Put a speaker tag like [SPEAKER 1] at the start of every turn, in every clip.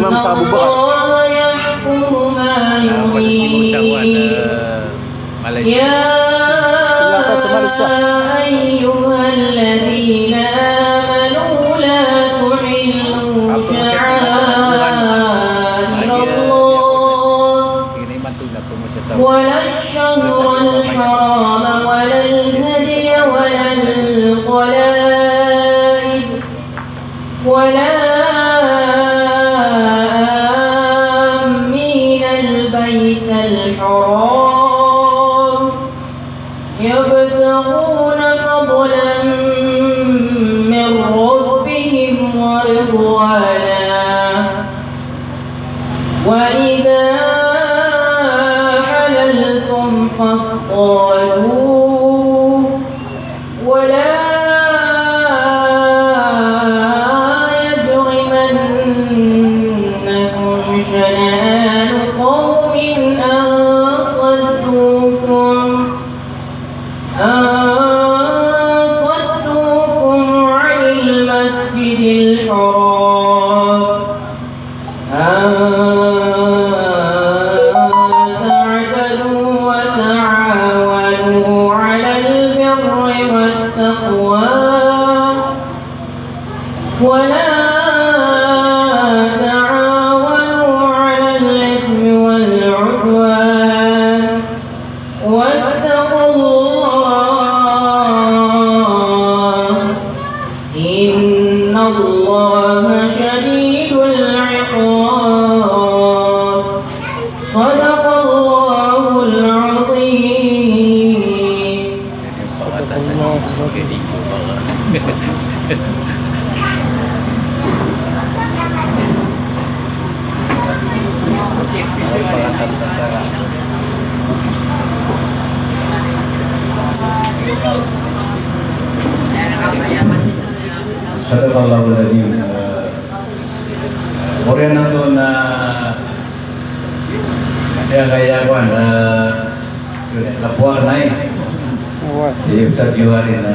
[SPEAKER 1] Imam sa Abu Bakar.
[SPEAKER 2] Malaysia.
[SPEAKER 1] Silakan sa Malaysia.
[SPEAKER 2] Ayyuhalladzina amanu la tuhillu sya'airallah wala ash-shahral haram wala al-hadiy wala al-qala'id wala آمين البيت الحرام يبتغون فضلا من ربهم ورضوانا وإذا حللتم فاصطادوا ولا شنآن قوم أن صدوكم عن المسجد الحرام أن تعتدوا وتعاونوا على البر والتقوى ولا واتقوا الله إن الله شديد العقاب صدق الله العظيم.
[SPEAKER 3] Sadaqallahul adzim. Kemudian untuk ada gaya kawan lapuan naik. Si Ustaz Juwarin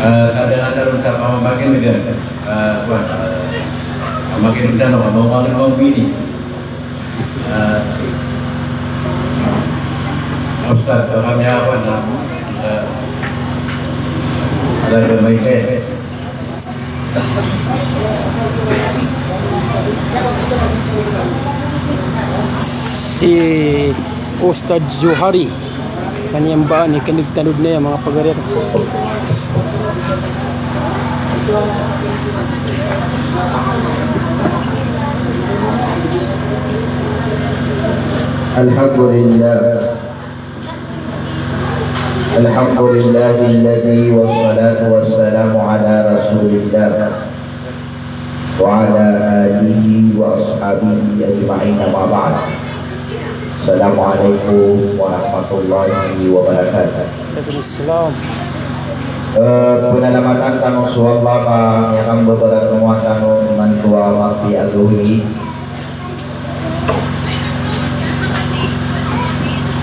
[SPEAKER 3] ada usaha makin negara kawan makin dan mau ini Ustaz kami apa ada bermain
[SPEAKER 1] Si Ustaz Zuhari penyembaan ikan ditanud na mga pagarian.
[SPEAKER 4] Alhamdulillahilladzi wassalatu wassalamu ala rasulillah wa ala alihi wa ashabihi ajma'in amma ba'd. Assalamualaikum warahmatullahi wabarakatuh.
[SPEAKER 1] Waalaikumsalam.
[SPEAKER 4] Penyelamatan kanu suwallama yang akan beberapa semua kanu mantua mafi aguhi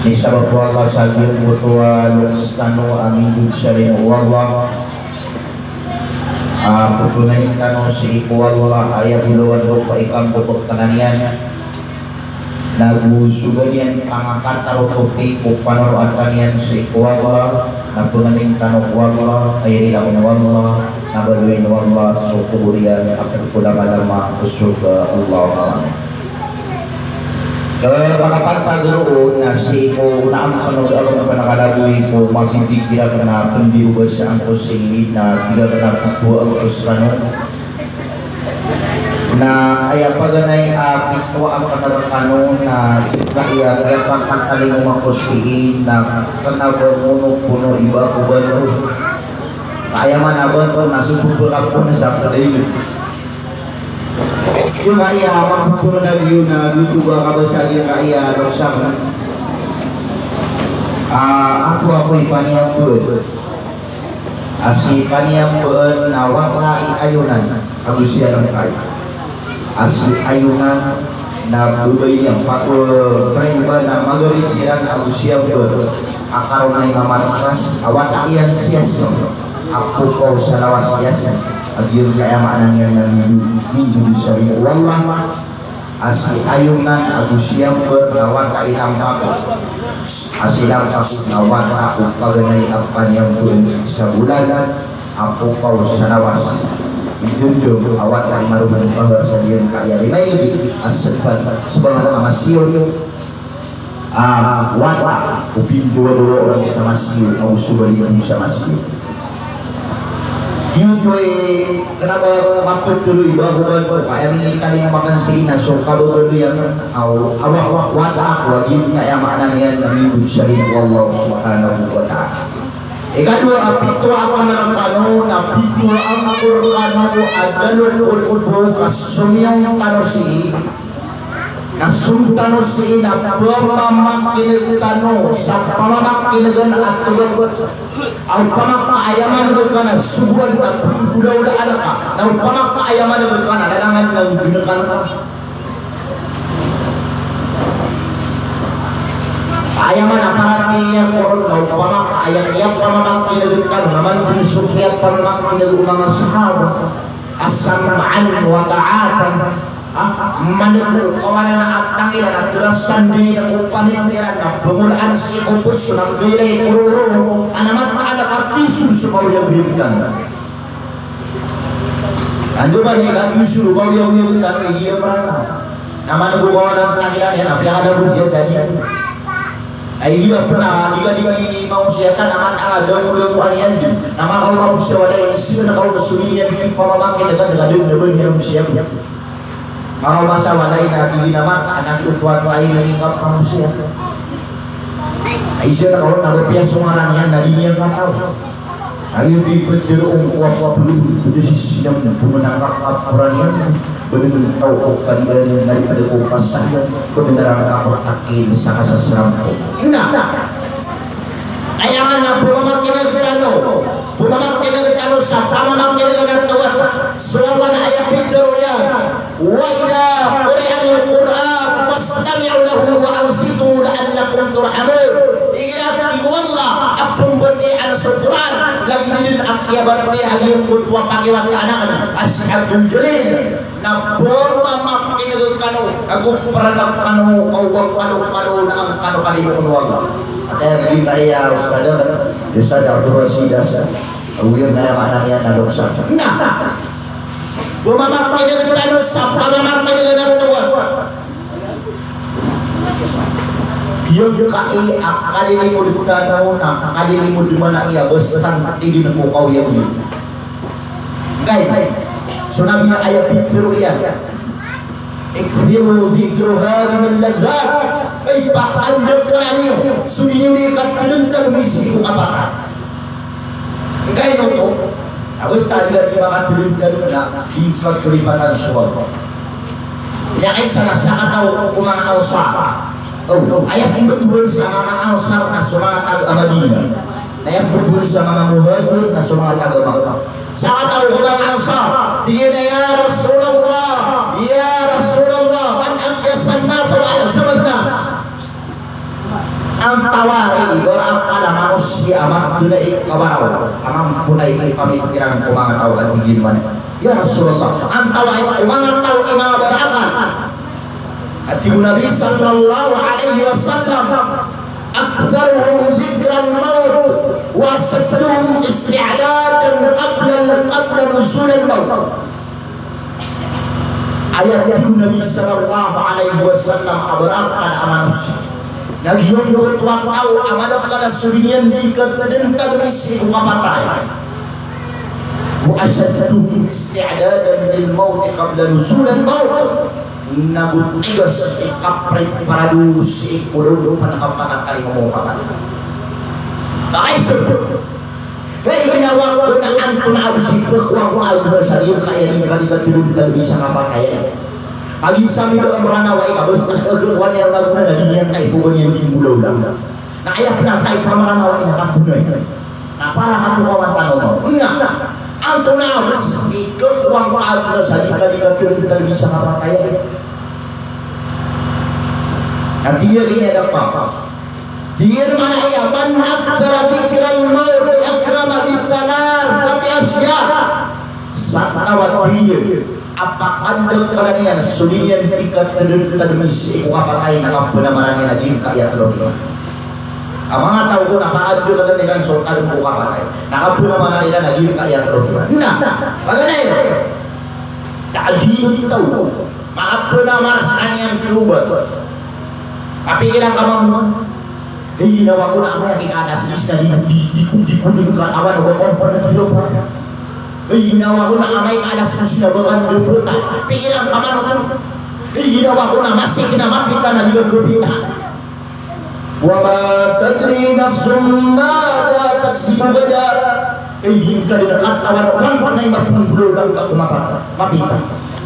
[SPEAKER 4] ni sabab Allah sagyong mutua lukstanu amin salim wallah putunayin kanu si iku wallah ayah biluan rupa ikam pupuk tananian nagusuganian pangangkat tarutupi kupanor atanian si iku wallah napunanin kanu wallah ayri lakun wallah nabaluin wallah sukuburian akan kudang alama usurga Allah mga pantagroon na si ko naam panood ako na panakalagui ko makikikira ka na pandiubas ang kusi na tidak ka na pagkuha ang kusano na ayaw paganay pitwa ang kanarkano na kaya pangkantaling mga kusi na kanabamuno puno iba ko ba no kaya man abon ko nasupupulap ko na sa palayo yung kaya mapupuno na yun na lutuba ka ba sa yung kaya rosang ako'y paniyang buwan asi paniyang buwan na wala iayunan ang siya ng kaya asi ayunan na bubay niyang pakuliba na magarisiran ang siya buwan akaroon ay mamatakas awat iyan siya ako ko sa lawas yasan Agiun kaya makna niya ng minggu syari wallah asi ayunan agus siamber lawan kailampak asilang aku lawan aku paganay apa yang tuan sebulan aku kau sanawas dijunjung awat kay maruman pahar sa diyan kaya limay asepan sebangan amasiyon wata upin dua orang sama siyo au subali sama siyo. Yun ko kenapa makot tuloy bago ko kaya may kali makan sina so kalau tuloy yang awak wata ako yun kaya makna niya ng hidup syarif wallahu subhanahu wa ta'ala. Ikadua apito ako ng kano napito ang Qur'ano adalul ulul kasumiyang kano si Nasuntano si ina pamamakinagtano sa pamamakinagana at tulog ang pamakaayaman ka na subuan na pagkulaw na anak ka na ang pamakaayaman ka na dalangan ng binakan ka ayaman na parapiyang koron na ang pamakaayaman pamamakinagtano naman pinisukiyat pamamakinag mga sahabat asamaan wa ta'atan manegul kawanan at tangilan at durasan din ang pamimiran na pamulaan sa ikupos ng bilay kururo anamat na anak artisul sa bawang bibigan ando ba niya artisul bawang bibigan iya parang naman gumawa ng tangilan yan apiyada rin siya jadi ay iya pernah di mau siyakan naman ang daw yan nama kau mau siya wala isip na kau nasuliyan di pamamakin dengan hiram siya kalau masa walay na naman anak utuan lain mengingat manusia Aisyah na kawan nabapiya sumaran yan narinig ang kataw ayun di pagdirong kuwap belum berdesi siang pumenangkap apuran yan benar tahu kok kalian daripada kupasan kebenaran kapal akil sa kasasaran ko ayaman na pumamakinagtano sa pamamakinagtano sulawan ayat pidaro yan wa idha quri'al Qur'an fastami'u lahu wa ansitu la'allakum turhamun ira wallah apun berdi ala Qur'an lagi din akyabat dia ayun kutwa pagiwat kanakan ashabul jalil na pumamakinagtano aku pernah kanu kau na ang kanu kalimon wala ada yang kaya Ustaz Abdul Rasid Awir na yung anak niya na doksa bumamakin ng tanong sa pamamakin ng tuwa yung kalilimod ka na una kalilimod mo na iya basta hindi na mukaw yung yun gaya so nabi na ayat pitiro yan iksiru dhikruha min lazat ay pakandang ka na niyo sumiyurikat pinuntan misi kung kapata gaya no to tapos tayo di makatulog ka na di pagkulipatan suwag kaya kayo sa nasakataw kumanganaw sa ayaw betul sa mga ansar na sumangatag amadina ayaw betul sa mga muhajir na sumangatag amadina sa kataw kumanganaw sa tingin na ya Rasulullah man angkasan nasa wa'asaman nas ang tawari orang kala manusia amat dunay kawaraw amang punay ay pamikirang kumangataw at higilman ya Rasulullah ang tawari kumangataw imabarakan at yung Nabi sallallahu alaihi wasallam aktharuhum dhikran maut wa sadduhum isti'adadan qabla nusul al-maut ayat yung Nabi sallallahu alaihi wasallam abarakan manusia Nagyong kutwang tao amanok ka na sulinyan di ka tadentag isi umamatay Mu'asadduhum isti'adadan lil mawti qabla nusulan mawt Nabutigas ikaprit para dulu si ikulong panakapangatali mamukapan Bakay sir Kaya ginawa ko na ang absi kukwang alba sa iyo kaya rin kaligatulog na bisa kapatayan Pagi sami doang merana wa ika bos terkeluar yang lagu na naging kay pugon yang dimulaw lang na ayah na kay pamarana wa ika kapunay na para katukawan tanong mo ang tunawas ikukwang alba sa iyo kaligatulog na bisa kapatayan at iya rin pa dia mana ayah man akthara dhikral maut akrama bithalas sati asya satawat dia apakah kalanian sulian ikat tadmisi ko kapatay na kapunamaran niya naging kaya tlo. Ang mga tao ko nakaadyo ka nila so kadong ko kapatay. Nakapunamaran nila naging kaya tlo. Na, pagana yun. Taagin tao. Makapunamaran sa kanyang klubat. Kapigilan ka mamuman. Ginawa ko na ang aking anas na di ko katawan o konpon na tilo pa. Ginawa ko na amay alas na sinabakan ng puta. Pigilan ka man. Ginawa ko na masig na mapita na nilagupita. Wama tadri nafsum mada taksibu gada. Hindi ka rin nakatawan o konpon na imapunulo lang ka mapita.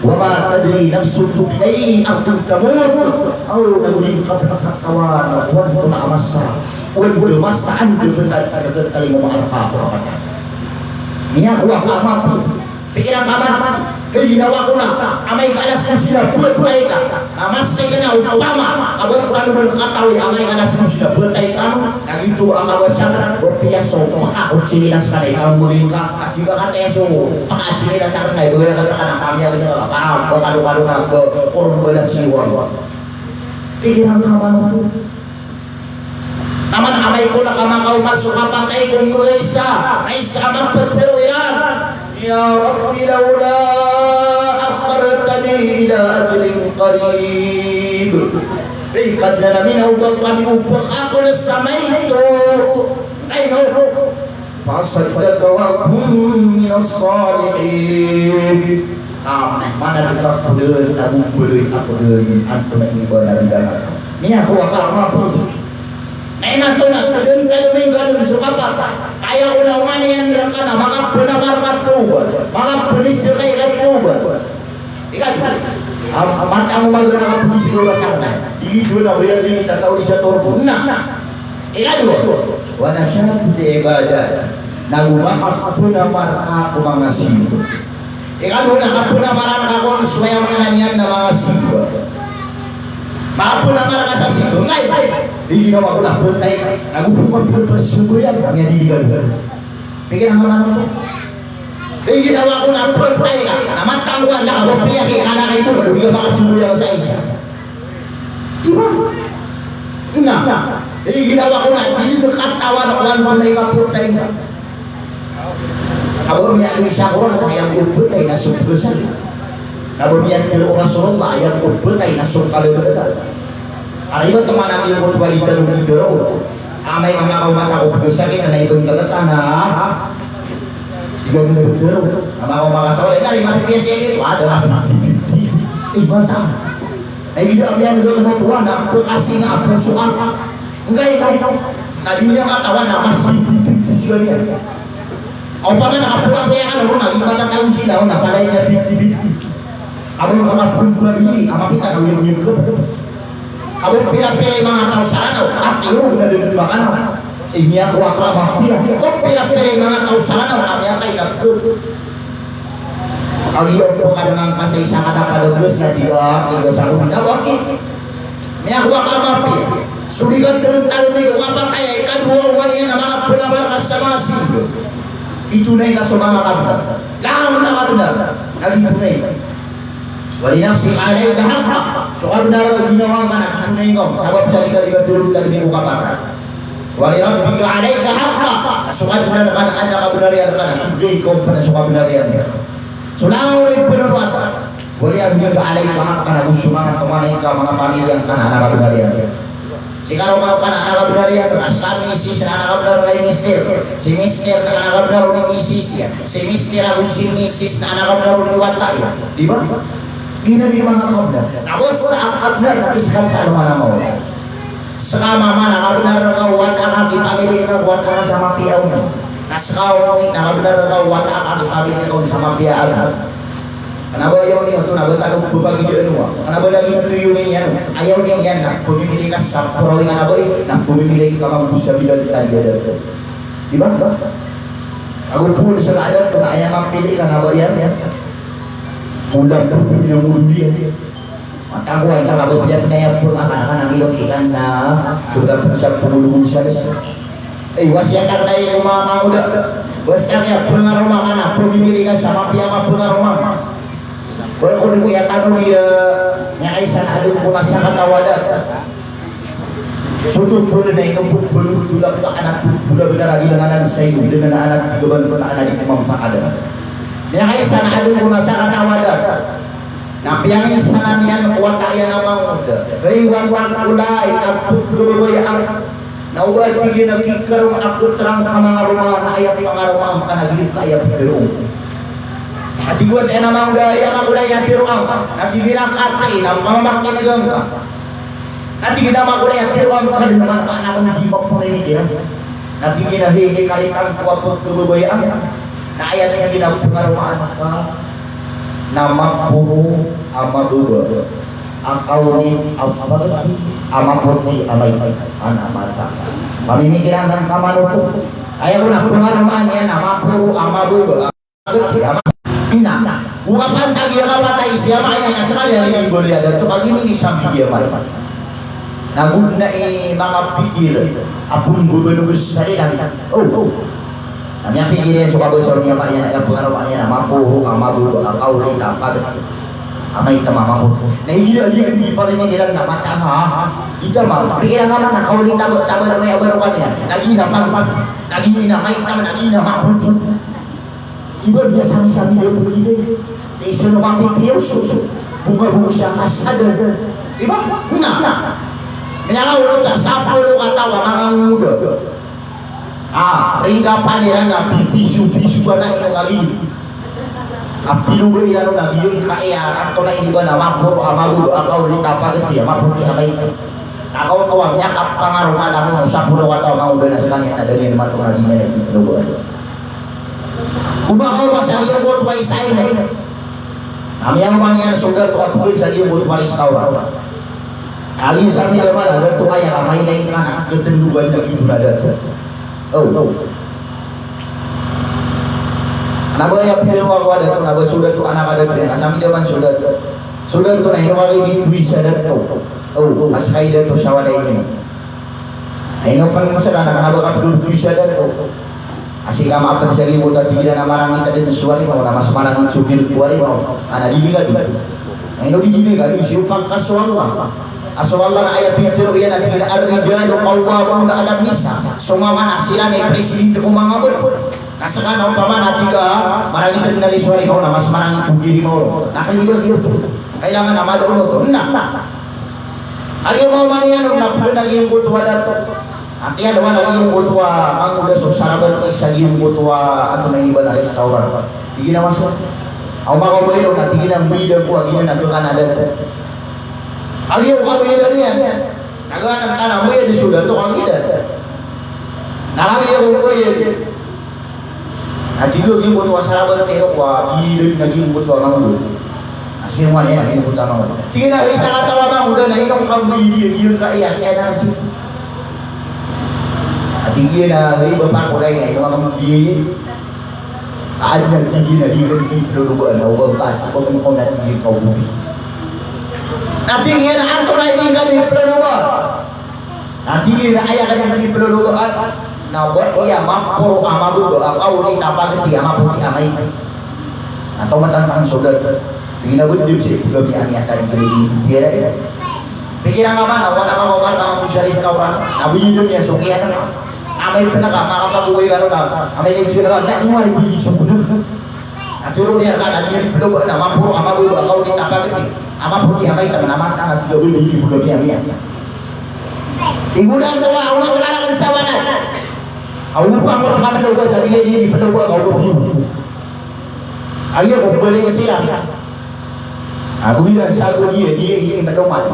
[SPEAKER 4] Wama tadri nafsum ay ang kamot. Au naging kapakatawan wag ko na amasa. Wag ko masaan dito kali mo arpa. Niya kuha ka amapi. Pikiran ka man. Ginawa ko na. Amay kalas mo sila. Buatay ka. Namasay ka na upama. Kabot ka naman katawi. Amay kalas mo sila. Buatay ka. Nagito ang awasan. O piyaso. Makakutsinilas ka na. Ikaw muling ka. At juga ka teso. Pakatsinilas ka na. Ibuya ka na kami. Parang pagkalo-kalo na. Korbala siwa. Pikiran ka man. Taman amay ko na kamakaw masuk kapatay kong isa ay sama pagperuiran. Ya Rabbi laula akhartani ila ajlin qarib. Kad na namin upang kami upang ako na sa may ito. Ay no. Fasaddaka wa kum minas salihin. Mana dekat pudun aku beri aku beri aku nak ibadah dalam. Ni aku akak apa? Enak tuh nak kedengkal minggu suka apa? Kaya ulang yang rekana maka pernah markat tuh, maka punis kayak tuh. Ikan, mata mau mager punis dulu sana. Ini dua bayar ini tak tahu bisa turun. Nah, ikan dulu. Wanasya ibadah. Nagu maka pernah markat kumangasih. Ikan dulu nak pernah markat kau supaya menanyakan nama ngasih. Maapun ang maraka sa sigo. Ngay! Di ginawa ko na puntay. Nagupumagpun pa sigo yan. Ang yan diligan. Bigyan ang mga ko. Di ginawa ko na puntay ka. Namatangguan na ako. Piyakin ka na kayo. Hindi ka makasigo yan sa isa. Diba? Na. Di ginawa ko na. Hindi ko katawan ako ang puntay ka puntay ka. Abo niya ang isa ko na kaya ko puntay na subgusan. Kemudian kalau Rasulullah yang berbentai nasuk kalau berada. Hari itu teman aku yang berwalita dulu dulu. Amai mana kau mata kau berdosa kita na itu tanah. Juga betul. Sama kau malas soal dari mana biasa itu ada. Mata. Nah ini dia dulu dengan Tuhan. Aku kasih aku suka. Enggak itu. Tadinya katawan mas di sekalian. Apa mana aku nanti akan orang ibadah tahun silau. Nah pada ini Kamu kamar perempuan ini, kamar kita kau yang nyuruh. Kamu pilih-pilih mga tao sarana, at iyo na din makan. Inya ko akala mapila. Kung pilih-pilih mga tao sarana, kami ay nagko. Ang iyo po kadang kasaysa kada palubos na tiga sa una. Okay. Niya ko akala mapila. Suligan turun tayo ni ko kapag kaya kadua wali na mga punabar sa mga sigo. Itunay na sa mga kabda. Lang na kabda. Nagitunay. Wali nafsi alay dahak. So kabda ro ginawa ka na tunay ngom. Sabab sa liga turun tayo ni ko kapag. Wali rabbika alay dahak. So kabda na kana anda kabunarian ka na. Hindi ko pa na so kabunarian. So lang ulit penuruat. Wali rabbika alay dahak ka na gusumangan tumanay ka mga pamilyang ka na kabunarian. Jika mau kan anak kabudarian, asal misis anak kabudar kayak mister, si mister anak kabudar udah misis ya, si mister aku si misis anak kabudar udah watak ya, di mana? Gini di mana kabudar? Nah bos anak kabudar tapi sekarang saya mana mau? Sekarang mana kabudar kau watak lagi panggil kau watak sama piaunya. Nah sekarang ini kabudar kau watak lagi panggil kau sama piaunya. Kenapa ayaw niyo ito? Nabatalo ko ba gito ano? Kenapa lagi natuyo niya yan? Ayaw niya yan na pumipili ka sa purawing ano ba na pumipili ka mga busabilan tayo dito. Diba? Ako po sa lahat kung ayaw mapili ka na ba yan? Ulang po yung muli yan. Matakuan ka ako yan na yan po ang ilong ikan na sudah sa pumulungan siya. Was yan ang na yung mga kauda. Bos kaya pengaroma anak pemilikan sama pihak pengaroma. Boleh ya tanu dia nyaisan adu masyarakat awadat. Sutut turun na itu belum tulang ke anak budak benar lagi dengan saya dengan anak beban kota anak di kumampa ada. Nyaisan adu masyarakat awadat. Nah yang sanamian kuat ayah nama muda. Riwan pakulai kaput kebebayaan. Nah ubat tinggi nabi kerung aku terang kamangarumah ayat pangarumah makan lagi ayat kerung. Hati gue teh nama udah yang aku dah yang kerung. Nanti bilang kata nama mamak ini gengka. Nanti kita mak udah yang kerung kan dengan anak di bawah ini dia. Nanti kita hei kali kan kuat kebebayaan. Nah ayat yang kita pangarumah maka nama puru amaduba. Akauni amapoti amai anak mata. Pamimikiran dan kamanutu. Ayah ulah pengaruhan ya nama puru amaduba. Ina. Ukapan tagi kapata isya maya sekali hari ini boleh ada tu pagi ini sampai dia malam. Namun naik mga pikir apun gubernur besar dan kami pikir suka besar ni apa yang pengaruhannya nama puru amaduba akauni dapat. Amai tama mamut. Nah iya dia kan di paling mengira nak mata ita mah pikir ngana nak kau ni tak sabar mai abarukan ya. Lagi nak lagi nak mai tam lagi nak mamut. Ibu dia sami-sami dia pergi deh. Isu nak pikir bunga-bunga siapa sadar. Ibu nah. Menyala ulo casapo lo kata orang muda. Ringga pangeran nak bisu-bisu anak yang lagi. Apilugo ilano lagi yung kaya atau na iba na mapuro amagulo akaw di tapalit dia mapuro di amay akaw kawangnya kapangaruman ako sa puro kataw mga na sa kanya na dali naman itong naging na ipilugo kumakaw masang yung buot pa isa yun kami ang mga sugar to apugin sa yung buot pa restaura alin sa mga naman ada to kaya kamay na yung anak ketendugan na ibu nada Naba ya pilih warga ada tu, naba sudah tu anak ada tu, asam dia man sudah tu na hinawa ini bisa ada tu, asai ada tu sawada ini. Ayo pan masalah naba kapul bisa ada tu, asik kama apa disari buat tiga nama orang kita dan suari mau nama semarang supir kuari mau, anak di biga tu, ayo di biga di siupak kasual lah. Aswallah ayat pintu ya nak kira ar-rijalu qawwamuna 'ala nisa. Semua mana silane presiden kumangabut. Nasakan ang pamana tiga marang ito na liswari mo na mas marang sugiri mo nakalimutan ito kailangan na madoon ito ayaw mo man yan ang napunan yung butwa dato at yan naman ang yung butwa ang uda so saraban isa yung butwa ato na iba na restaurant hindi na masuk ang mga kabayo na tingin ang bida ko ang ina nagkakan na dato ayaw kabayo na yan nagawa ng tanang mo yan sudah ito kang ida nakakaya ko yan Nanti juga dia buat wasarabat terok wah gila lagi buat orang dulu. Asyik mana yang ini buat orang. Tidak bisa kata orang udah naik kamu dia rakyat ya nanti. Tinggi na dari bapak kulai ni orang dia. Ada tinggi na dia kan dulu buat orang bapak bukan kau nak tinggi kau bumi. Nanti dia nak antar ini kan di peluang. Nanti dia nak ayah kan di peluang. Nah buat dia mapur amabu doa kau ni dapat dia mapur dia amai. Atau matang saudara. Bina budi sih gabi ani akan beri dia dah. Pikiran apa? Awak nak mencari sekarang. Nabi dunia sukian. Amai pernah apa gue kalau nak. Amai yang sudah nak muar di subuh. Aturu dia kan ada di peluk nama mapur amabu doa kau ni dapat dia. Amapur dia amai tak nama tak ada beri di gabi ani. Tinggulan doa Allah terlarang sawana. Awak pangor kami lupa sehari ini perlu buat kau pergi. Ayah kau boleh kesiram. Aku bilang satu dia ini pedoman.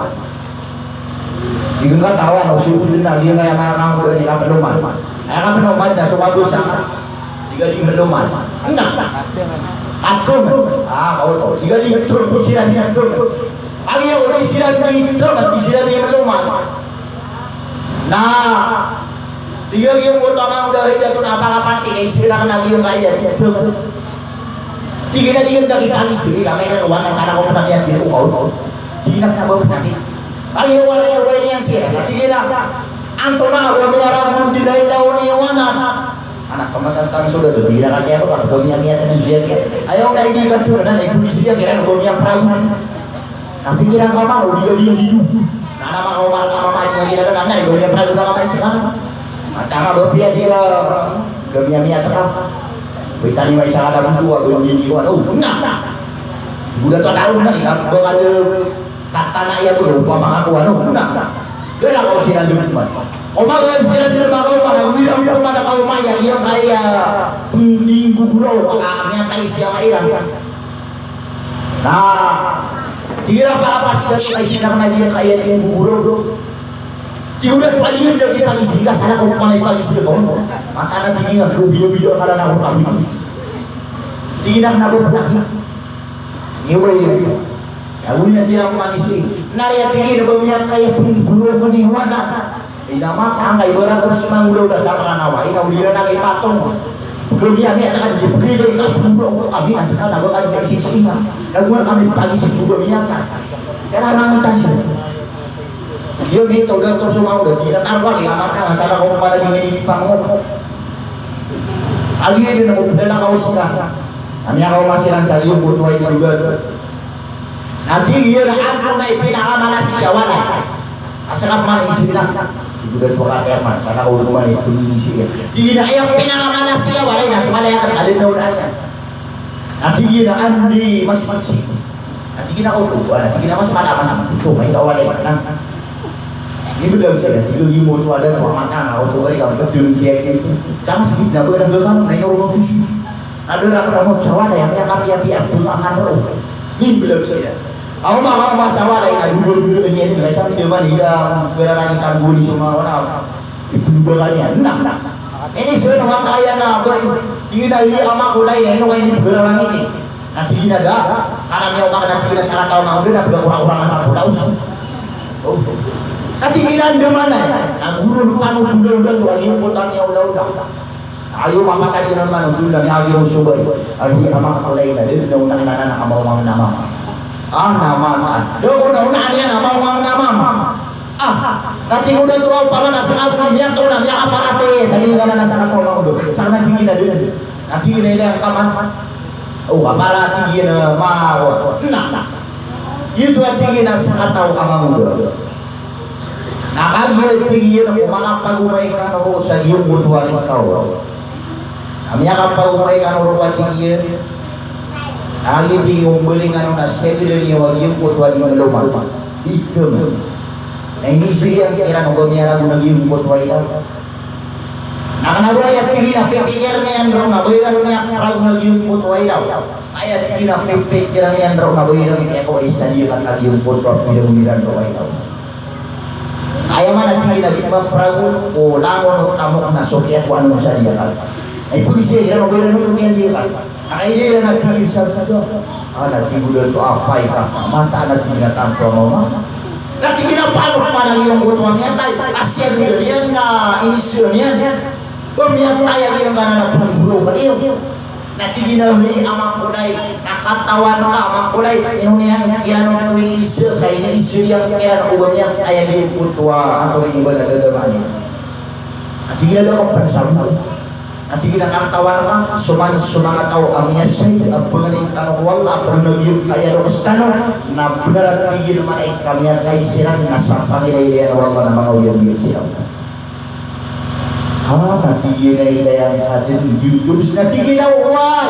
[SPEAKER 4] Jika kau tahu aku suruh dia dia kayak orang udah di pedoman. Ayah pedoman dah semua dosa. Jika di pedoman, enak. Atum. Kau tahu. Jika di betul disiram dia betul. Ayah udah disiram itu, tapi disiram dia pedoman. Nah. Dia yang utama udah jatuh apa-apa sih kayak silang lagi yang kaya itu. Tiga dia dari pagi sih kami kan warna sana kau pernah lihat dia kau. Tiga nak bawa penyakit. Ayo warna ini yang sih. Tiga nak. Antona udah menyerang di dalam daun yang warna. anak pematang sudah tuh tidak ada apa apa kau yang niat dan ziat ayo nggak ini kan tuh dan ibu di sini kira kau yang perahu tapi kira kau mau dia hidup nah nama kau mama itu lagi ada nana kau yang perahu nama sekarang tangga berpihak dia kau yang niat terang bertani mai sangat ada musuh kau yang hidup nah budak tu tahu nih kau ada kata nak ya tu mama aku nah dia lah kau siapa dulu Oma kan sila dulu mga mana wiram ko mana kau maya yang kaya pending guguro kaya kaya siya mairam. Nah, tira pa apa sila kay sila na dia kaya yung guguro. Tiudah pagi dia pagi sila sana ko panay pagi sila ko. Mata na tingin ang video kala na ko kami. Tingin na ko lagi. Niwa yun. Awalnya sila manisi. Nariya tingin ko niya kaya guguro ko ni Juana. Inama tanggai beratus manggulo dah sama nawa ina ulira nang ipatong dunia ni akan dipegil aku kami asalkan aku kan dari sisi lagu kami pagi sebelum dunia kan cara orang itu dia gitu udah terus semua udah kita taruh ya maka masalah kau pada dingin di panggung kali ini nak udah kau sudah kami kau masih rasa yuk buat itu juga nanti dia nak naik pindah mana si Jawa asalkan mana isi bilang budak tua keman sana kau rumah itu mengisi tidak yang pinangan siya walay na sumala yang ada daun anya nanti gina andi masih nanti gina auto nanti gina mas mana mas itu main kau walay nang ini belum sudah itu gimo tu ada tua mata auto kali kamu kedung kiai jangan sedikit nak berang kamu naik orang tujuh ada orang kamu Jawa yang kami pun akan ini belum sudah Aku mah masalah lain, dulu ini biasa video mana dia berarang ikan buli semua orang itu berlanya. Nah, ini sudah nama kaya na boy. Tidak ini ama kulai ini ini berarang ini. Nanti tidak ada, karena dia orang nanti tidak sangat tahu mau dia sudah orang-orang anak tahu. Oh, nanti tidak ada mana? Nah, guru panu dulu tu lagi potanya udah. Ayo mama saya jangan mana dulu dan lagi rusuh boy. Lagi ama kulai ini dia undang anak ama nama. Nama dia nama nanti udah tua pala nasa apa biar tuh namanya apa ate saya nggak nasa apa mau do sana tinggi nanti ini yang kaman apa tinggi mau itu tinggi nasa tahu kamu do nah kali tinggi mana pagumay kan ako sa iyo butuan istaw kami apa pagumay kan orang tinggi lagi bingung beli kan nasi itu dari wagi kuat wali meloma itu nah ini sih yang kira nogomnya ragu lagi kuat wali nah karena gue ayat pikirnya yang dorong nabayar yang ragu lagi kuat wali ayat pikirnya yang dorong nabayar yang kau istadi kan lagi kuat wali miran wali ayat mana tinggi lagi pragu oh langon tamu nasok ya kuan nusa dia kan polisi kira nabayar yang dia kan ini yang nanti bisa anak ibu dan tu apa itu mata anak tidak tanpa mama nanti kita palu mana yang butuhnya kasihan dia na ini suruhnya pemiat tayang yang mana pun belum beliau nanti kita beli amak kulai nakatawan ka amak kulai ini yang kira nak isu kayak ini isu yang kira ubahnya ayah di putua atau ini berada dalamnya nanti kita dorong bersama nanti kita akan tawarkan semangat tahu amnya saya pengening tanah wala bernegir kaya rokas tanah na benar tinggi mana kami kaya sirang nasa pangilay wala na mga uyang yung sirang nanti kita yang hadir YouTube nanti kita why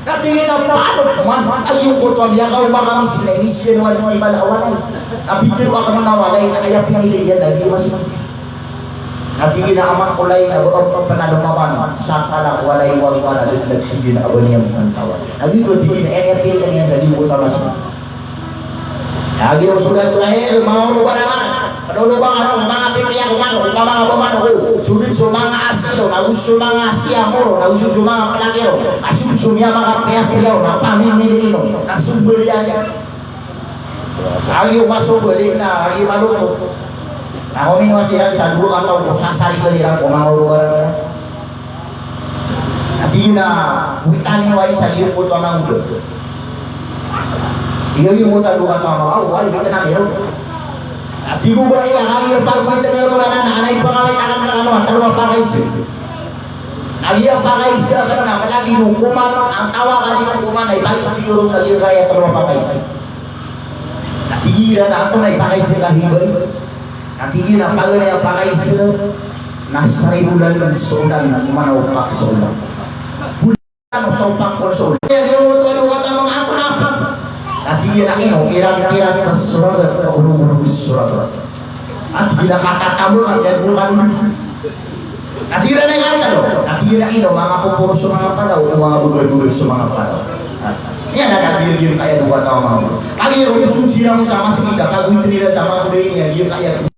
[SPEAKER 4] nanti kita paano man ayun ko to amya kau mga sila ini sila wala ibalawan tapi itu akan nawalay na kaya pinili yan lagi mas nanti kita amak kulay na buong panalumaman sakala walay wala nagsigin na abon niya mga tawa lagi ko tingin NRP kaniya sa libo tamas lagi ko sudah ito mga ruba naman panulubang mga pipiya kumano mga bumano sulit sa mga asilo nagusto mga siyamo nagusto mga palagiro asunso niya mga piya-piyaw na paminilino nasubuli niya lagi masubuli na lagi maluto Ako mingo sila sa dulu atau sasari ko nila kung mga urubar at yun na buitani wali sa iyo po ito ang ulo iyo mo tayo ka ito ang wali buita na meron at di ko ba iya ang iyo pag buita na ulo na nanay pa kaway takan na ano at taluwa pa kayo Nagiya pakaisa ka na palagi hukuman, ang tawa ka din hukuman ay balik siguro naging kaya terwa pakaisa. Natigira na ako na ipakaisa kahibay. Natigira na pag na pakaisa, nasa ribulan ng sodan ng manaw paksolan. Bulan o sopak konsol. Kaya yung utuan ang mga atrap. Natigira na ino, irang-irang na suragat na ulong-ulong suragat. At ginakatatamo ang yan bukan. Natira na yung talo, natira ino, mga pupuro sa mga palaw, o mga bugol-bugol sa mga palaw. Yan na nagigil kaya duwa na mga palaw. Ang iyo, sunsira mo sama sa kita, taguin nila sa mga kulay niya, yung kaya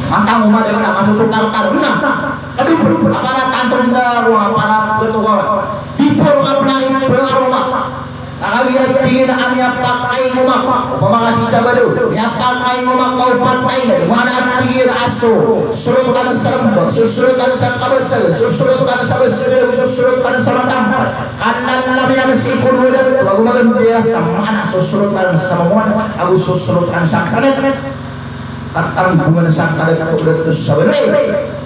[SPEAKER 4] Matang umat dia nak masuk sukar tar. Tapi aparat tantrum dah ruang aparat ketua. Dipur kapnai beraroma. Nakalihat tingin na amya pakai ngumak. Pamakas isa ba do? Nya pakai ngumak kau patay. Mana tingin aso. Surut ka na sa rambang. Susurut ka na sa kabasal. Susurut ka na sa basal. Susurut ka na sa matang. Kanan lang yan si Kurulat. Huwag magandang sa mana. Susurut ka na sa mamuan. Ako susurut ka na sa kanan. Tatang bunga na sa kanan. Kurulat ko sa balay.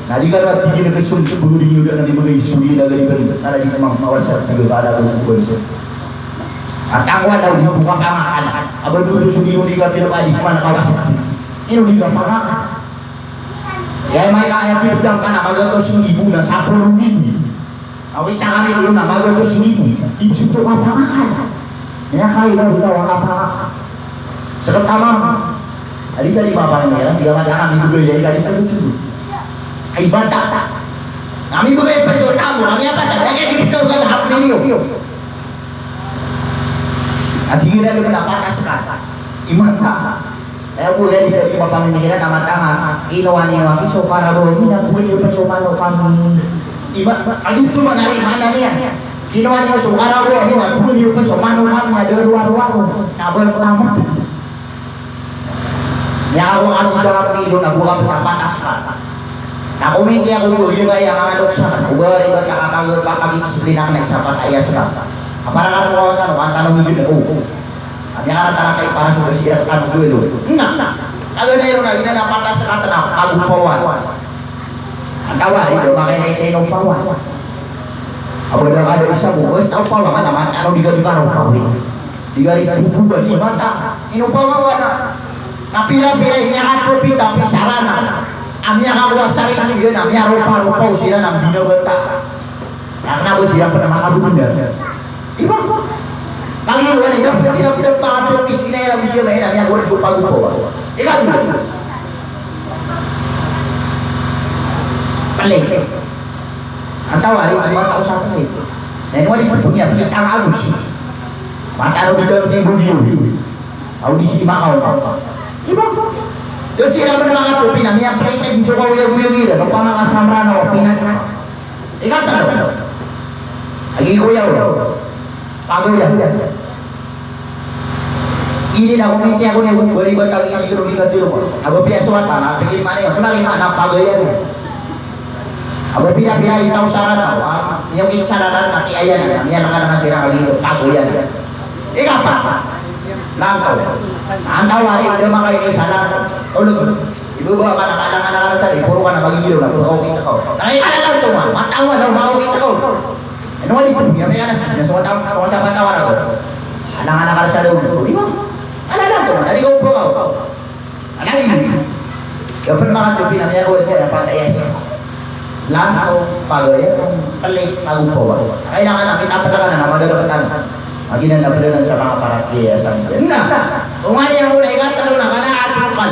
[SPEAKER 4] Nalikan at tingin na kasunod. Buludin yun na di mga isuli na galiban. Nara di namang mawasat. Nagkakala ko sa buwan. Atangwa daw di buka pangakan. Aba dulu sugiyo di ka pinapadi mana kawasan. Ino di ka pangakan. Ya may kaya pinudang ka na magatos ng ibu na 10,000. Ako isa kami doon na magatos ng ibu. Ibsuto ka pangakan. Kaya kaya daw daw ang pangakan. Sakat tamang. Alika di bapa ni, di ka kami bugay jadi kali pada suruh. Ay bata. Kami bugay pa sa tamo, kami apa sa kaya dito ka na hapon niyo. At hindi na napakas ka. Imata. Kaya po yan dito yung pamimiran na matanga. Ginawa niya yung iso para doon. Hindi na po yung pasumano kami. Ayun ito man na rin. Mana niya. Ginawa niya yung para doon. Hindi na po yung pasumano kami. Ada ruwaro-waro. Nabal ko naman. Niya ako anong sa kapilyo. Nabuka po sa patas ka. Nakumindi ako po yung kaya ang anong sa. Ubari ba kakapag-explain ang nagsapat ayas ka. Apakah kamu kan tanong hidup oh. Yang antara kay para sa siya tanong dulo. Kalau na yun na patas sa katana ako pawan. Ang tawa ito makay na isa inong pawan. Abo na ada isa bugos tao pawan naman ano diga pawan. Diga bububan di mata. Inong pawan napira-pira niya ako pita pisarana. Amya kawasari diga amya rupa-rupa sila nang binabata. Karena bo sila pernah makabundar. Iba kali wala ito sila pinagpakatong pisina yung siya may namin ako rin pag-upo ikaw paling ang tawari ang mga kausapan ito na wala ito punya pinitang agus mataro dito sa ibugyo audisi makaw iba yung sila mo na mga tupi na may apelitan sa kawiyag-uyag ila ng pangangasamrano pinat ikaw tanong agi kuya Pagoyan. Ini na kumiti ako niya kung bali ba tagi ang ikirumika tiro. Abo piya suwata na pigil man niya. Kunari na pagoyan. Abo pina itaw sa na. Yung insalaran na kiayan na. Miyan ka naman sila kagito. Pagoyan. Ika pa. Langkaw. Ang tawari. Ito makay isa lang. Tulog. Ibubuha ka nakalangan na sa puro ka na magigilo na. Makukita ko. Nakikala lang ito man. Matawa daw makukita ko. Ano nga dito? Yung kaya sa patawar ako. Alang-alang ka sa loob. Di ba? Ano lang ito? Naligaw po ako. Alangin. Yung panmakatupi na may ako ito, patayas. Lang ako, pagoy, palit, pagumpo. Kailangan na, kita pala ka na, namadalakatan. Maginan na pala sa mga parakyasan. Na! Kung ano yung ulay ka, talo na, kanaatukan.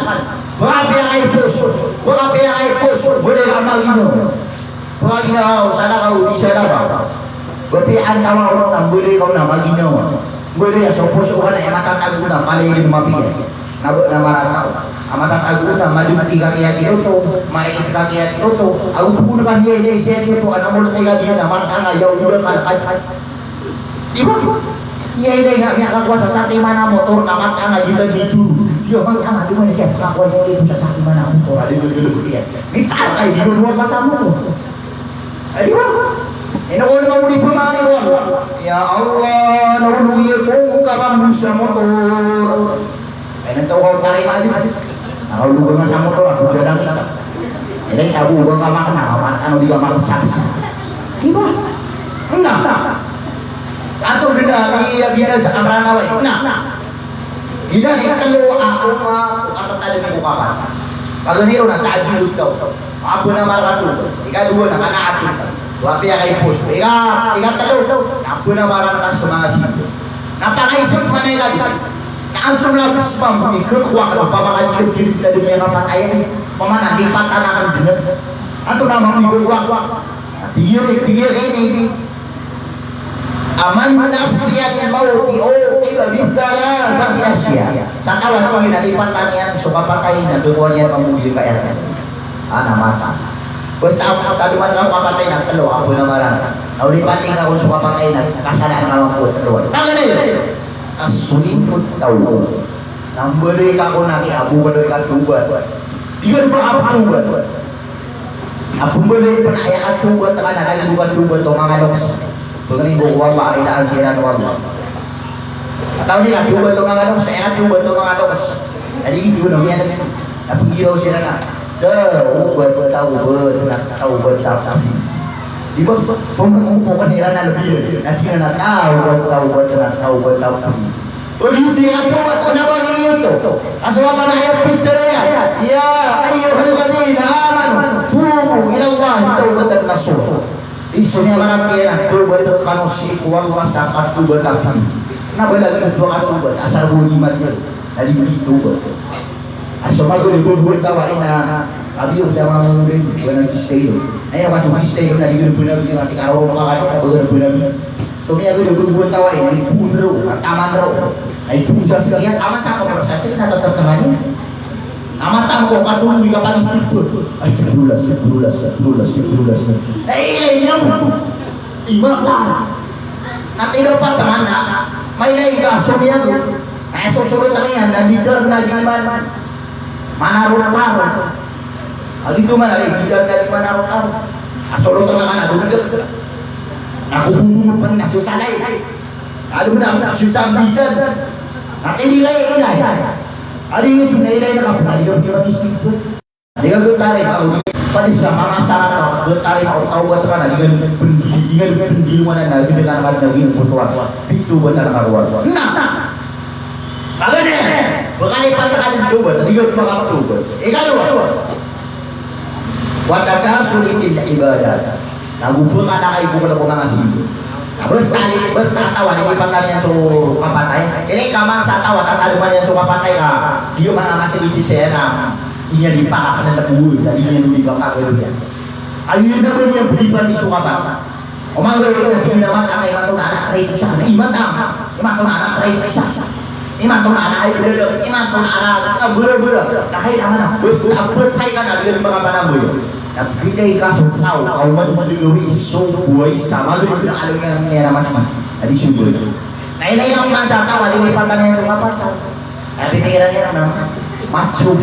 [SPEAKER 4] Baka piyang ay puso. Baka piyang ay puso. Buli ka mag-inom. Baka ginawa, sana ka, di sana ka. Berpian kamu orang boleh kau nak bagi nyawa. Boleh so puso ka na matatago na palayin mapiya. Nabot na marataw. Matatago na maduti ka kaya tinuto, maiit ka kaya tinuto. Ang puno ka niya niya siya tinuto, anong mo na kaya na matanga yaw ulo ka. Diba? Niya ini nga niya kakuha sa sakti mana motor na matanga dito dito. Dia matanga di mana kaya kakuha niya dito sa sakti mana motor. Aduh dia. Minta kayo di luar pasamu. Diba? Inuulo mo muli po mga iwan. Ya Allah, nahulugi ko kakambus sa motor. Ay nagtawa ko tayo mali. Nakahulugan nga sa motor, ako dyan ang ita. Ay tabugan ka makana, ano di ka makasabsa. Diba? Nga. Ato rin na, bina sa amranaway. Nga. Gina, ikalo ako nga, katatalo ko ka pa. Paganiro na, taagilot daw. Ako na marakato. Ikaduwa na, kanaatot. Wapi yang kay puso. Ika talo. Ako na marang ka sa mga sito. Napakaisip man ay lagi. Naangkong labis pa mo. Ikukuha ka pa mga kilit na doon yung kapatayan. Pamana, di patanakan din. Ato na mga ikukuha. Tigil ini. Aman nasiyan mauti uqila bithara bagi asya. Satawan ko ginalipan tanian suka patay na tukuan yan mamuli ka yan. Ana mata. Basta ako tabi man ka papatay na talo ako na marang. Naulipating ako suka patay na kasalaan ka po talo. Tangan na yun. Asulipot tao. Nang balik ako nakiabu balik ka tubat. Diyan ba apa tubat? Apung balik penaya ka tubat ka na lagi bukan tubat to mga loks. Pagani bukuha maaridaan siya na wala. Atau ni atu betul dengan saya atu betul dengan jadi itu namanya apa gila siya na. Tahu betul di bawah pembukaan na lebih nanti na tahu betul. Begitu yang apa kenapa itu? Aswala na ayat pintaraya. Ya ayyuhalladzina amanu tubu ila Allah taubatan nasuha. Isunya mana kira taubat kanusi wallah sakat taubat tapi kenapa lagi doa taubat asal bunyi mati tadi begitu asal mago di buat tawaina abi sama mungkin bukan istirahat ayo masuk istirahat dari benar benar nanti kalau mau kakak benar benar soalnya aku juga buat tawain di punro taman ro itu bisa sekalian sama sama konversasi kita tetap tengahnya amat tangko katung juga paling sedikit. Astagfirullahaladzim. Imam nanti dapat kemana? Mainai ke Somian. Suruh tengah dan didar nadi mana? Mana rotar? Itu mana nih? Didar nadi mana rotar? Suruh tengah mana? Duduk. Aku bumbu pernah susah lain. Ada benar susah bidan. Nanti nilai. Ada ini nilai nak apa? Dia istighfar. Dia tarik tahu. Pada sama masyarakat bertarik tahu buat mana dengan pendiluan dan dengan lagi putuan. Itu benar karuan. Nah, kalau ni, berkali kali coba, dia berapa coba? Kalau wataka sulifil ibadat. Lagu pun ada ibu kalau kau ngasih. Bos tatawan ini pantarnya so kapatay. Ini kamar sa tawa tataluman yang so kapatay ka. Dia mga masih di sena. Ini di pa na tabuy, dali niya di ka ka dia. Ayun na ba niya buliban di so kapat. Omang gawin na naman kay matong anak rate sa. Iman matong anak rate sa. Iman tong anak ay bener. Iman tong anak bener-bener. Kahit naman bos abot kay ka na mga panaboy. Tapi ka so tahu kau mendiluwi so buai sama lu na alam yang niya mas man. Adi syukur. Nailay ang nasa tawa di pandangan yung kapatid. Tapi pikirannya na macho.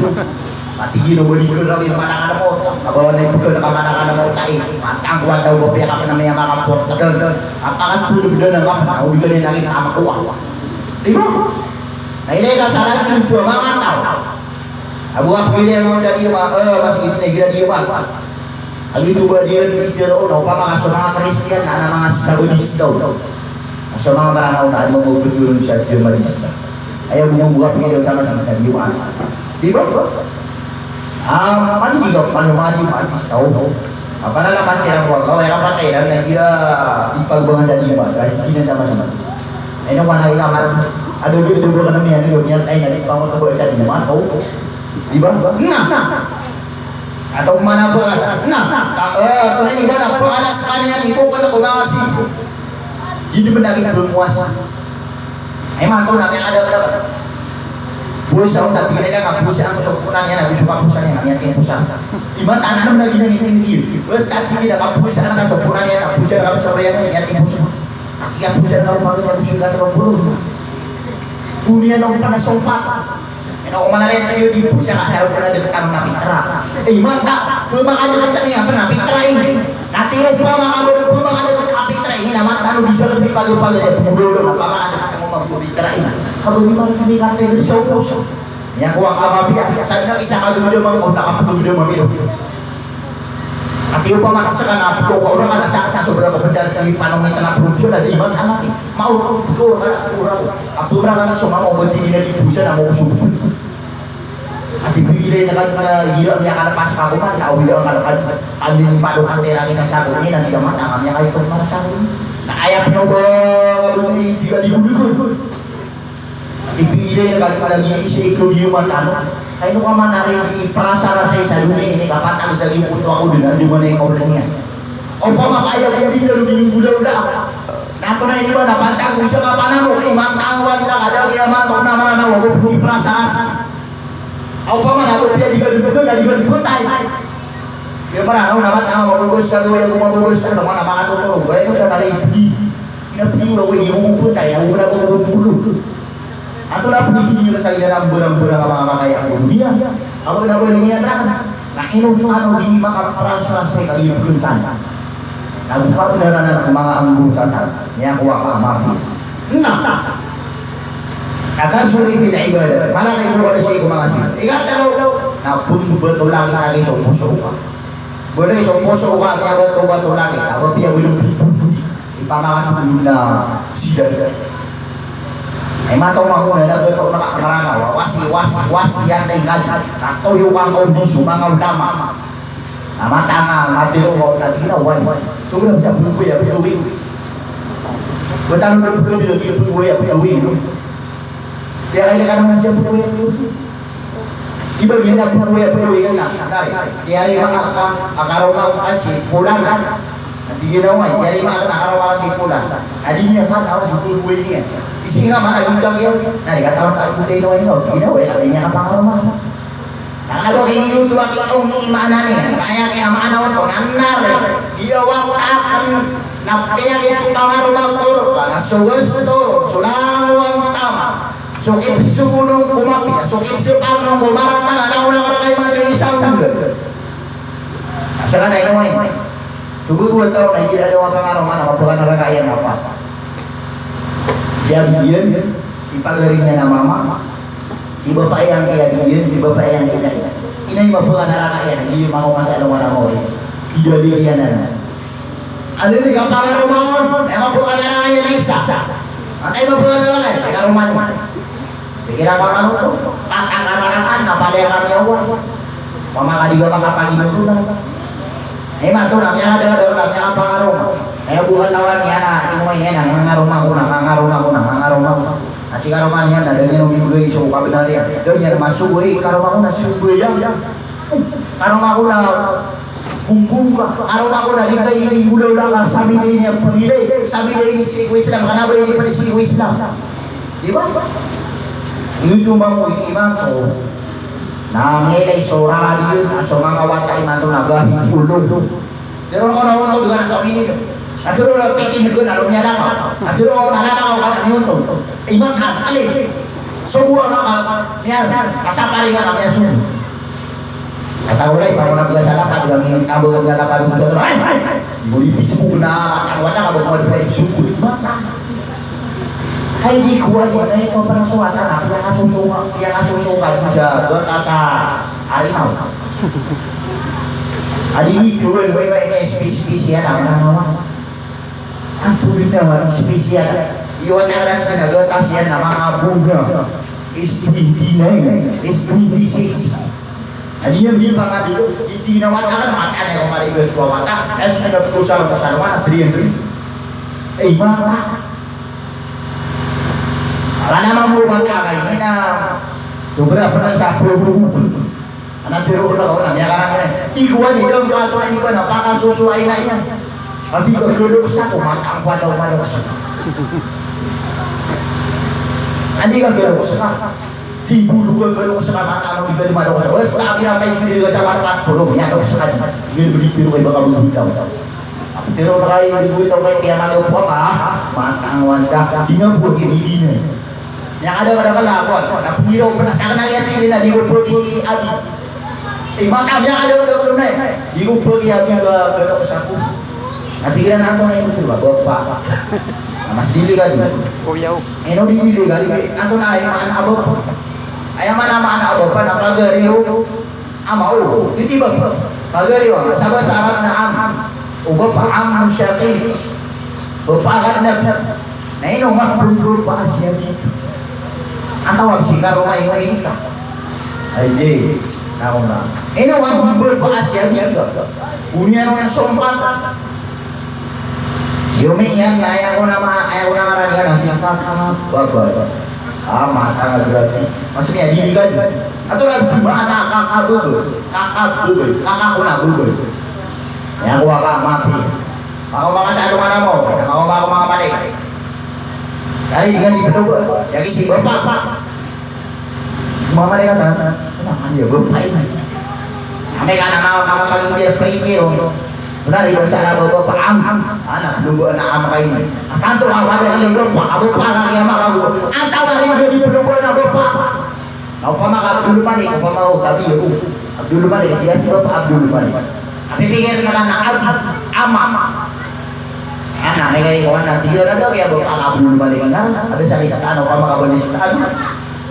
[SPEAKER 4] Pati gino mo di ko rawin manangan mo. Ako na ipugol na kamanangan mo tayo. Matang kuwan daw mo piyak na may makapot. Apangan tulog doon ang kapatid. Uli ka rin nakita kamakuha. Diba? Nailay ka sa lagi yung mga tao. Abu Abdul yang mau jadi masih negara dia pak. Ali tu dia mikir orang apa mga mga Kristiyan na mga Sabudista. Sa mga barangay na mo turun sa Jumalista. Ayaw mo buat ngayon sama sa dia pak. Di ba? Mani di ka panumani matis tao. Apa na naman silang wag kau yang patay na dia ipagbangan jadi pak. Kasi sino sama-sama. Ano man ay kamar. Aduh ka na miyan niya ay na pangon ko sa dia pak. Diba? Nah. Atau mana pengalas? Nah. Kena ini mana pengalas kalian itu kena kumawasi. Ini benda kita bermuasa. Emang tuh nanti ada berapa? Busa tapi mereka nggak busa aku sempurna ya, aku suka busa nih, hanya tim busa. Iman tanam lagi nih tinggi. Bos tadi tidak aku busa anak sempurna ya, aku busa aku sempurna ya, hanya tim busa. Yang busa kalau malu aku sudah terlalu. Dunia nong pernah sompat. Kalau mana yang di pusat asal pernah dekat nabi terang. Mata, memang ada dekat ni apa nabi terang ini. Nanti upah memang ada dekat nabi terang ini. Nama tahu bisa lebih pagi-pagi ya pembunuh. Apa ada dekat nabi terang ini. Kalau di mana di kata bersofos. Yang kuang apa biar saya kisah kalau video mengkontak apa video memiru. Nanti upah makasakan apa orang ada sakit seberapa pencari yang dipanongi tanah produksi ada iman anak mau kurang apa orang semua mau berdiri di pusat mau subuh. Ati pigilin na gila niya kan pas ako man na ulo ang kan alin palo kan terang sa sagot ni nanti dapat ang niya kayo para sa akin na ayak no ba ni tiga di gulo ati pigilin na kan lagi isi ko di matan ay no ka man nari di prasara sa dunia ini kapat ang sa puto ako din di mana ko niya o pa makaya ko din di gulo da na Ato na ini ba napantang kung sa kapana mo, imang tangwan lang, ada kiaman, kung naman na wag mo perasaan. Ako pa man, ako piya, di ka diputay. Kaya maranaw naman, ako mabugos ka, kung mabugos ka, naman ang mga tutulog, kaya mo siya nalipidi. Pinapidi mo, hindi mo puputay, ako na pupulog. Ato na pinipidi mo sa inanambura-mbura ang mga makaya ang dunia. Ako na po niya na inutuhan o di makaparasras sa kalipuluntan. Nagpapag na ng mga anggutan niya kuha ka amapi. Na! Nakasuli fil ibadah. Malaki po na siya kumangasin. Ikatalo, napunto lang lagi sa puso ka. Boleh sa puso ka, kaya bato lagi. Ako piya wilong ipamangatulog na siya. Ay mataw makuna na doon nakakaranaw. Wasi yan na ingad. Katoyo kang kaubuso, mga ulama. Mata nga, matiro ko na ginawan. Sobrang siya puluwi, puluwi. Betanong na puluwi, puluwi. Kaya kaya ka naman siya puluwi. Iba yun na puluwi ka na. Kaya rin mga akaraw na kasi pulan. At di ginawa, kaya rin mga akaraw kasi pulan. Adi niya ka na si puluwi niya. Isi nga mga yung kagyaw. Narikatawa ka yung tayo na ginawa, adi niya ka pangaraw mga. Ako ingin tuwa kitong imanan niya. Kaya kinamanaw ko, nanar, giyawang akan na pinagit pangarumang turo ka, na suwas turo, sulangwang tama. Sukip sugunong kumapya, sukip supanong bumarang na, alaw na karakay man isang bulan. Asa ka na inuway. Sugugulat tao na hindi na daw ang pangaruman, mapukan na rakayan apa. Siya biyan, si pagaring niya na mama, si bapak yang kaya diin, si bapak yang tidak. Ini mapukan neraka yan, hindi mau masalah mana mau. Tidak dirianan. Ada di kampung rumahon, mapukan neraka yan isa. Atay mapukan neraka yan, tinggal rumahnya. Pikiran kamu tu, patang-patang apa dia kami awal. Mama kadi juga makapagi itu na. Matu namanya ada namanya apa rumah. Bukan lawan ya na, inuay yan, nangarumah kuna. Nasi karuman yan, ada niya nung ibigay sa kabinari yan. Doon yan, masugoy, karuman ko na sugoy yan. Karuman ko na bumbong ka. Karuman ko na ligay, inigulaw lang ka. Sabi na niya, pagilay. Sabi na ini si Islam, kanaba ini pa si Islam. Di ba? Ito mo imam ko. Nangelay sorara diyo, aso mga watay man ito nagahing ulog. Pero ako na ito, doon na kami nito. Aturo lang pikin ko na lumya lang. Aturo nalalaw ka na yun. Imang alin. Subuha ka yan. Kasapari ka kami asun. Katawalay, parang naglasala pa, di kami kabagod na lapan mo sa ay! Buli pismo na katawala ka, bukod pa yung sukul. Ay, di kuha mo na ito parang suwata na, kaya kasusukat mo siya doon ka sa Arinaw. Adi, kuha mo yung spesial ang nanawa. Ang tuloy naman ang spesial. Iwan ang lang pinagatas yan na mga bunga. Is 29, is 26. Adi yan din mga dito, itinawan na mata na yung marigos ko mata. At hanap ko sa naman, 3. Ay, mata. Para naman mo bang kagay na sobra pa na sa pro-pro. Anak biro na ko na, niya karang iguan idong ka ito na iba na pakasusuay na yan. Abi ko kulog sa kumatang padaw sa. Andi ka kulog sa. Tibulog ka kulog sa matang bigal madaw sa. Wes pa kami na pay sumili ka sa marpat pulog niya daw sa kanya. Ngil beli piro kay baka bitaw. Pero na kayo bitaw kay piya magaw pa ka. Matang wanda. Di nga po ginilina. Yang ada kalakon. Napiro pa sa kanang yan na di ko po di abi. Makam yang ada kulunay. Di ko po di abi ka kulog sa ko. Natigilan nato na yung diba, bapak. Mas dili ka diba?
[SPEAKER 1] Kuyaw.
[SPEAKER 4] Eno dili ka diba? Ato na yung mga abot. Ay man abot pa na pagariyo. Amaw. Iti ba? Pagariyo. Sabah sa Arab na am. Ugo pa am syaqi. Upakat na. Na ino magbulbul pa siya dito. Ang tawag si Karumay yung inika. Ay di. Ako na. Ino magbulbul pa siya dito. Unya nung sumpa. Yumi yan, ayaw ko na maranihan ang siyang kakababa. Mata nga grabe. Maksudnya, diligan. Ato lang si Bana, kakabugol. Kakakuna, bugol. Kaya kuha ka, mapi. Mau mga sa alungan mo, mau mga balik. Kali dengan di berdua, jadi si bapak. Mga balik kan? Kenapa dia bapak ini? Kami kan mga pag-ibig primero. Benar itu sana bapak anak dulu anak ama kain. Akan tu awal yang bapak, bapak lagi ama kamu. Atau hari di berdua anak bapak. Kau pama Abdul Malik, kau mau tapi aku Abdul Malik dia si bapak Abdul Malik. Tapi pikir nak ama. Anak mereka itu anak tiga ada kayak bapak Abdul Malik kan? Ada sari stan, kau pama kabel stan.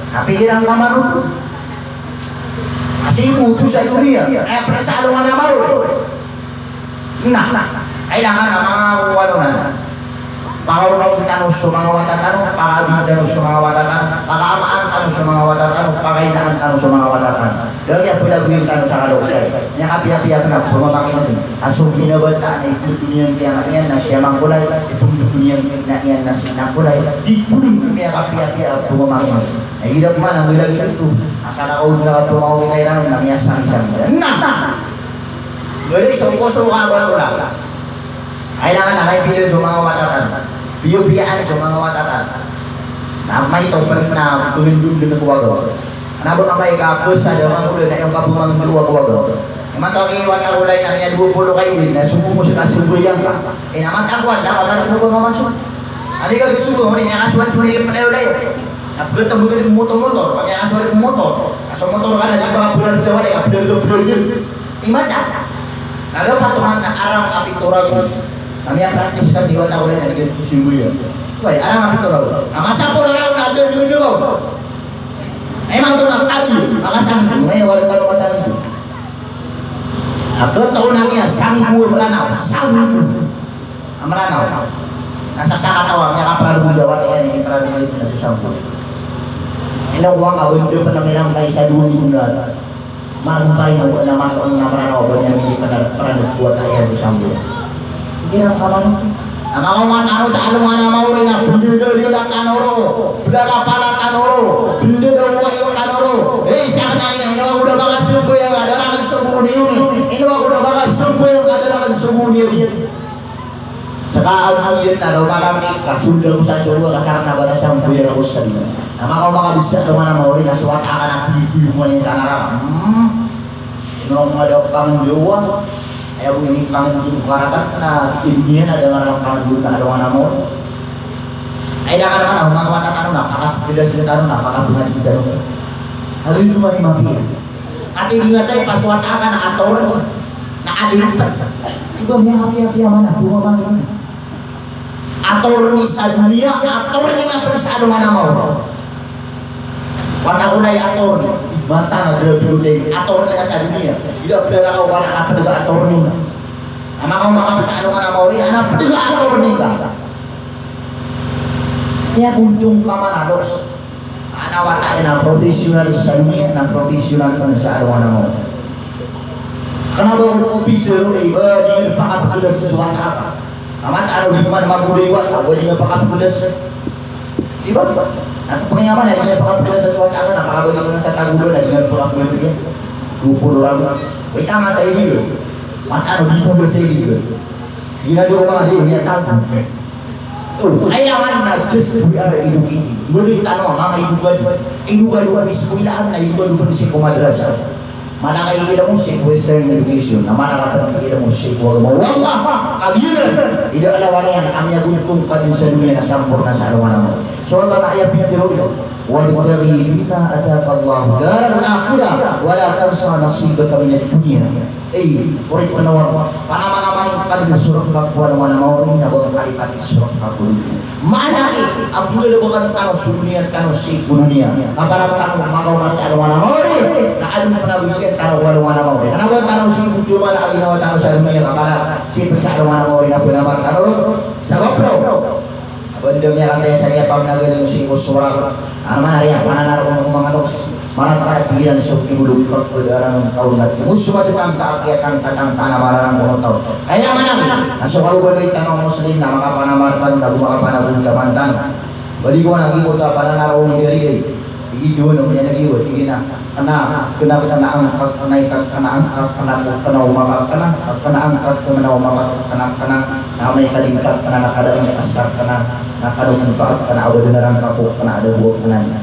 [SPEAKER 4] Tapi kira kamar itu masih putus saya dunia. Perasaan mana mau? Nah, kailangan ang mga walunan. Pangawang tanong sa mga watatan, pangabing tanong sa mga watatan, pangaamaan tanong sa mga watatan, pangailangan tanong sa mga watatan. Dahil pinaguhin tanong sa kalosay. Yang api-api na pumamakin natin. Asong binabata na iputuniang tiyangan yan na siyamang kulay, iputuniang tignan yan na sinang kulay, di puning kumiyak api-api at pumamakin natin. Nahirap man ang ilagay ito. Asana ko na pumawin kayo lang ng isang na! Jadi sungguh-sungguh apa tu lah? Kailangan na kayo pilih sa mga watatan. Biyo-biyaan sa mga watatan. Na may topan na tuhindun na kuwago. Nabot ang may kapos sa mga ulo na yung kapumang kuwago. Naman ito ang iwan na ulay na kanya 20 kayo din na subo mo sa kasubuyan ka. Naman takuan na kapag ano ba mamasok? Ano ka gusto mo? Hindi niya kasuan mo rin pala ulay. Napagkat ang mga motor-motor. Pag niya kasuan mo motor. Kaso motor ka na, di ba kapulan sa wala? Kapulol yun. Iman na. Kalau patuhan na arang apitura ko, kami ang practice kami diwat ako rin na naging simbuyan. Wait, arang apitura ko. Namasa po na lang na abdol yung ko. Ay mga ito na tayo, makasangin ko. Ngayon, wala tayo makasangin ko. Abdol taon lang yan, sangin ko, maranaw, sangin ko. Ang maranaw. Nasa sakatawa, kaya kaparado ko jawat yan, yung parado ngayon na susangko. Inawang abundyo pa namin ang kaisa dulo yung na. Marumpay na buat nama orang namrano buat yang ini pada peran buat ayah bersambung. Ini nak kawan. Nama orang tahu selalu mana mau ini nak benda dia dah tanoro, benda lapar tanoro, benda dah buat tanoro. Siapa ini udah bagas sembuh yang ada orang sembuh ni. Ini udah bagas sembuh yang ada orang sembuh ni. Sekarang ini ada orang ni kacung dalam satu kasar nak balas sembuh yang aku sedih. Nama kau makan bisa kemana mau ini suatu akan aku di rumah yang sana. Nong ada pangan Jawa, ayah ini pangan dulu karakan, na Indian ada orang pangan dulu tak ada mana mau. Ayah ada mana orang kata nak pakai beda sekitar nak pakai bunga di dalam. Hal itu mari mampir. Ati diingatai pas wat akan ator, nak ada empat. Itu yang api mana bunga mana? Ator ni sadunia, ator ni apa sadu mana mau? Watak unai ator ni. Bantang ada dulu deh, ator ni asal dunia. Tidak pernah kau orang apa dengan ator ni. Anak kau makan besar dengan anak mau ni, anak dengan ator ni kan. Ya untung kaman ados. Anak watak yang profesional dunia, anak profesional penasar orang mau. Kenapa orang Peter iba dia pakai pedas sesuatu apa? Kaman taruh di mana mampu dewa, tak boleh dia pakai pedas. Siapa? Atau pengalaman dari dia pakai sesuatu apa? Nak pakai bagaimana saya tahu dulu dari dia pakai dia. 20 orang. Kita masa ini dulu. Mata ada di pondok saya dulu. Gila di rumah dia tahu. Ayawan na just ada hidup ini. Boleh tanong mga iduga di sekolahan na iduga di madrasah. Mana kay ila mo si Western Education, na mana ka ila mo si Wallah kagiran. Ida alawan yan ang yaguntong kadin sa dunia na sampurna sa alawan mo. So Allah na ayat bintiro ito. وَالْبَغِي بِمَا أَتَاكَ اللَّهُ دَارَ الْآخِرَةِ وَلَا تَنْسَ نَصِيبَكَ مِنَ الدُّنْيَا. Murid penawar panama-nama kali surat kakuan mana mau ini nabang kali pati surat kakul. Mana ni? Abdul bukan kano dunia kano si dunia. Kaparat kano makau masih ada mana mau ni? Nak ada pernah bikin kano mana mau ni? Kenapa kano si cuma lagi nawa kano sa dunia kaparat si pesak ada mana mau ni? Apa nama kano? Sabab bro. Benda yang lantai saya pamnaga ng si surat. Mana hari mana naroon mga tos. Mana terakhir pikiran sok ibu lupa kedaran tahun nanti musuh itu kan tak akan kadang tanah marang motor. Kaya mana? Asal kau boleh tanah muslim nama apa nama tan, nama apa nama mantan. Bagi kau lagi kau apa nama orang dari Igido no kanya nagiwat igina kena angkat kena umama kena angkat kena umama kena namay kadingkat kena nakada ang asar kena nakadong taat kena ada beneran kapok kena ada buah kenanya.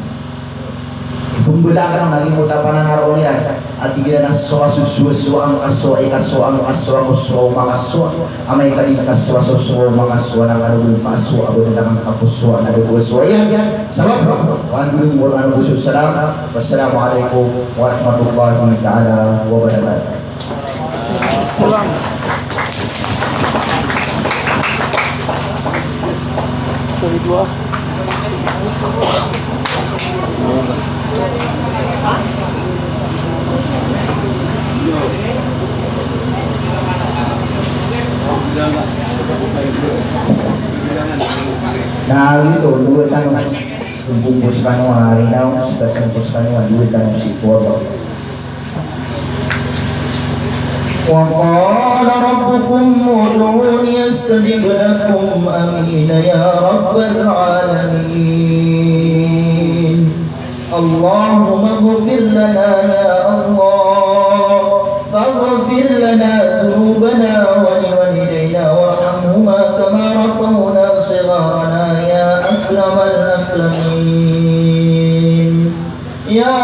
[SPEAKER 4] Pembela ka ng naging utapanan na ron yan at higila na suwa ang kaswa ang amay kaling kaswa mga aswa ng kanugulong paswa abo na lang kapuswa na naguswa yan sabab kanugulong mo ang gusto salam wassalamualaikum warahmatullahi ta'ala wabarakatuh.
[SPEAKER 1] Salam. Sorry dua.
[SPEAKER 4] Nah itu dua tangan bungkus kanu hari now sudah bungkus kanu dua tangan si foto. وقال ربكم ادعوني استجب لكم امين يا رب العالمين. اللهم اغفر لنا يا الله فاغفر لنا ذنوبنا ولوالدينا وارحمهما كما ربونا صغارنا يا اكرم الاكرمين. يا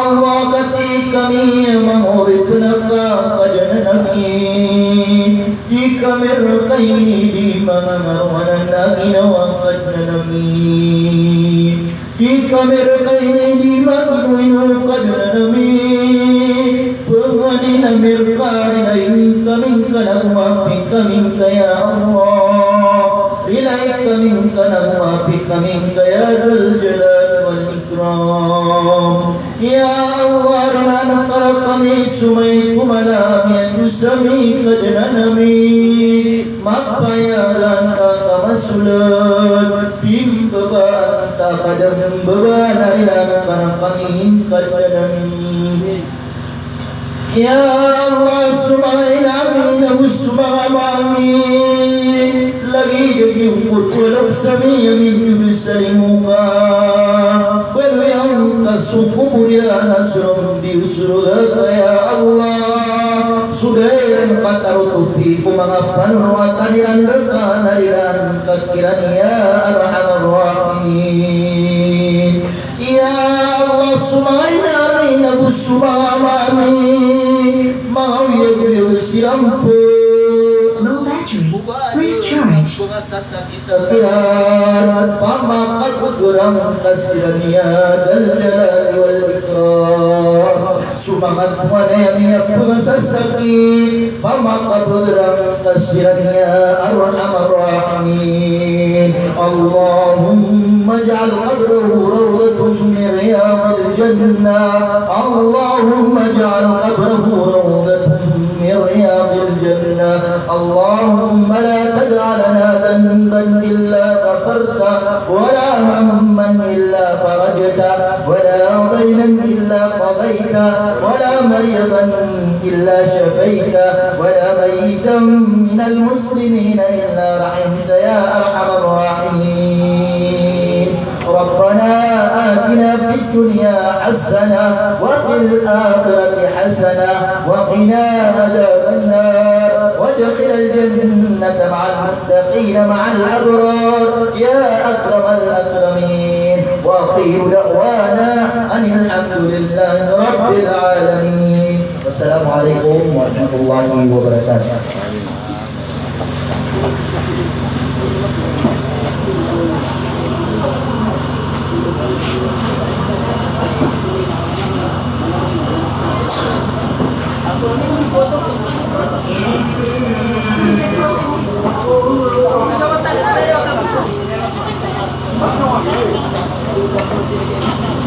[SPEAKER 4] الله ketika kami mengurip nafkah kami di kamar kaini di mana marwanan nagina waqad nami di kamar kaini di mana waqad nami pengani namir karin kami kana mafi kami ya Allah ilaik kami kana mafi kami ya dzul jalal wal ikram. Ya Allah dengan kami sumai kumala yang sami kajanami mapayagan kamasulat bim beban takadam beban arilan kami kajanami. Ya Allah sumai nami nabus sumai lagi jadi ukut walau sami yamin bisalimuka yang kasuku ya nasrum di surga ya Allah sudah kata rutupi kumangapan ruataniran berkan hariran kekiran ya arhamar rahimin. Ya Allah sumaina min abus sumamami mau ya sirampu
[SPEAKER 5] Low battery. Please charge.
[SPEAKER 4] pamakat kurang kasihan ya dal jalal wal ikram. Sumangat mana yang sakit pamakat kurang kasihan ya arhamar rahimin. Allahumma ja'al qabrahu rawdatun min riyadil jannah. Allahumma ja'al qabrahu rawdatun من رياض الجنة. اللهم لا تدع لنا ذنبا إلا غفرته ولا هما إلا فرجته ولا دينا إلا قضيته ولا مريضا إلا شفيته ولا ميتا من المسلمين إلا رحمت يا أرحم الراحمين. ربنا آتنا في الدنيا حسنة وفي الآخرة حسنة وقنا عذاب النار وادخل الجنة مع المتقين مع الأبرار يا أكرم الأكرمين. وأخير دعوانا أن الحمد لله رب العالمين. والسلام عليكم ورحمة الله وبركاته.
[SPEAKER 2] Terima kasih.